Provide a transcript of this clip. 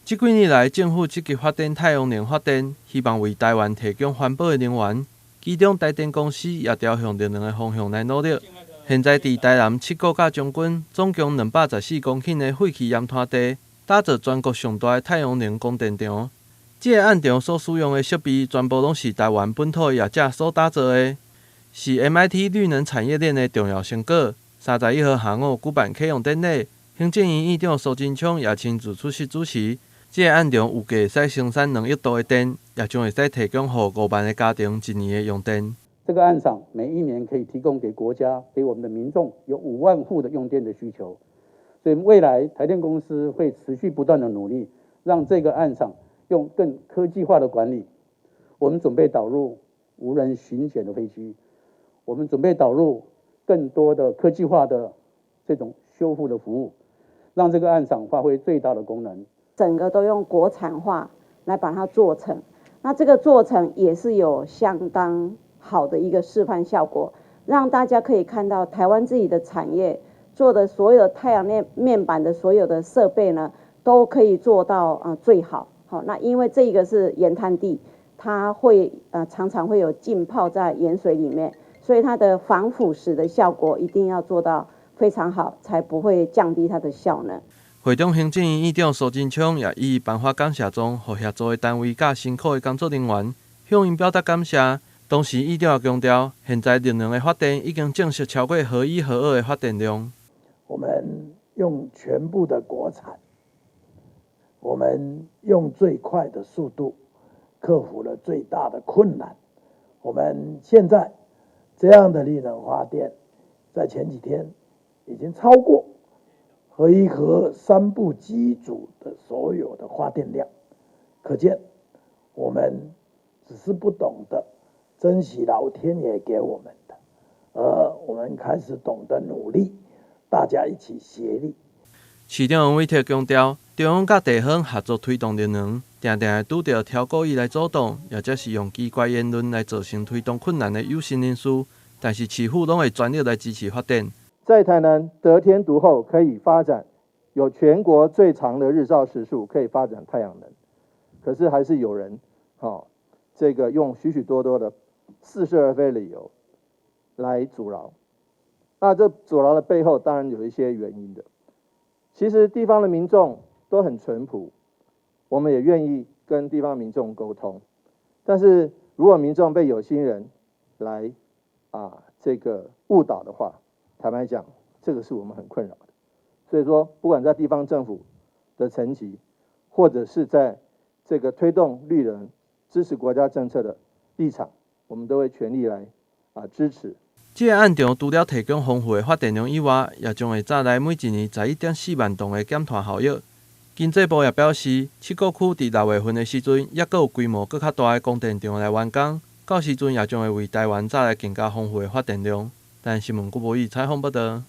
这几年来，政府积极发展太阳能发电，希望为台湾提供环保的能源。其中，台电公司也朝向着两个方向来努力。现在，伫台南七股甲将军，总共214公顷的废弃盐滩地，打造全国上大的太阳能供电场。这个案场所使用的设备，全部拢是台湾本土业者所打造的，是 MIT 绿能产业链的重要成果。31号下午举办启用典礼，行政院院长苏贞昌也亲自出席主持。这个案场预计会使生产2亿度的电，也将会使提供予5万个家庭1年的用电。这个案场每一年可以提供给国家、给我们的民众有5万户的用电的需求，所以未来台电公司会持续不断的努力，让这个案场用更科技化的管理。我们准备导入无人巡检的飞机，我们准备导入更多的科技化的这种修复的服务，让这个案场发挥最大的功能。整个都用国产化来把它做成，那这个做成也是有相当好的一个示范效果，让大家可以看到台湾自己的产业做的所有太阳能面板的所有的设备呢，都可以做到最好。好，那因为这个是盐滩地，它会常常会有浸泡在盐水里面，所以它的防腐蚀的效果一定要做到非常好，才不会降低它的效能。会中行政院院长苏贞昌也以颁发感谢状，予协助的单位甲辛苦的工作人员，向因表达感谢。同时，院长也强调，现在绿能的发电已经正式超过核1、核2的发电量。我们用全部的国产，我们用最快的速度，克服了最大的困难。我们现在这样的绿能发电，在前几天已经超过核1、核2、3部机组的所有的发电量，可见我们只是不懂得珍惜老天爷给我们的，而我们开始懂得努力，大家一起协力。市长王伟霆强调，中央甲地方合作推动绿能，常常会拄到挑故意来阻挡，或者是用奇怪言论来造成推动困难的有心人士，但是市府拢会全力来支持发展。在台南得天独厚，可以发展有全国最长的日照时数，可以发展太阳能。可是还是有人，这个用许许多多的似是而非理由来阻挠。那这阻挠的背后，当然有一些原因的。其实地方的民众都很淳朴，我们也愿意跟地方民众沟通。但是如果民众被有心人来这个误导的话，坦白讲，这个是我们很困扰的。所以说，不管在地方政府的层级，或者是在这个推动绿能、支持国家政策的立场，我们都会全力来支持。这个案场除了提供丰富的发电量以外，也将会带来每一年11.4万吨的减碳效益。经济部也表示，七股区伫6月份的时阵，也阁有规模更较大的供电厂来完工，到时阵也将会为台湾带来更加丰富的发电量。但新闻郭博义采访报道。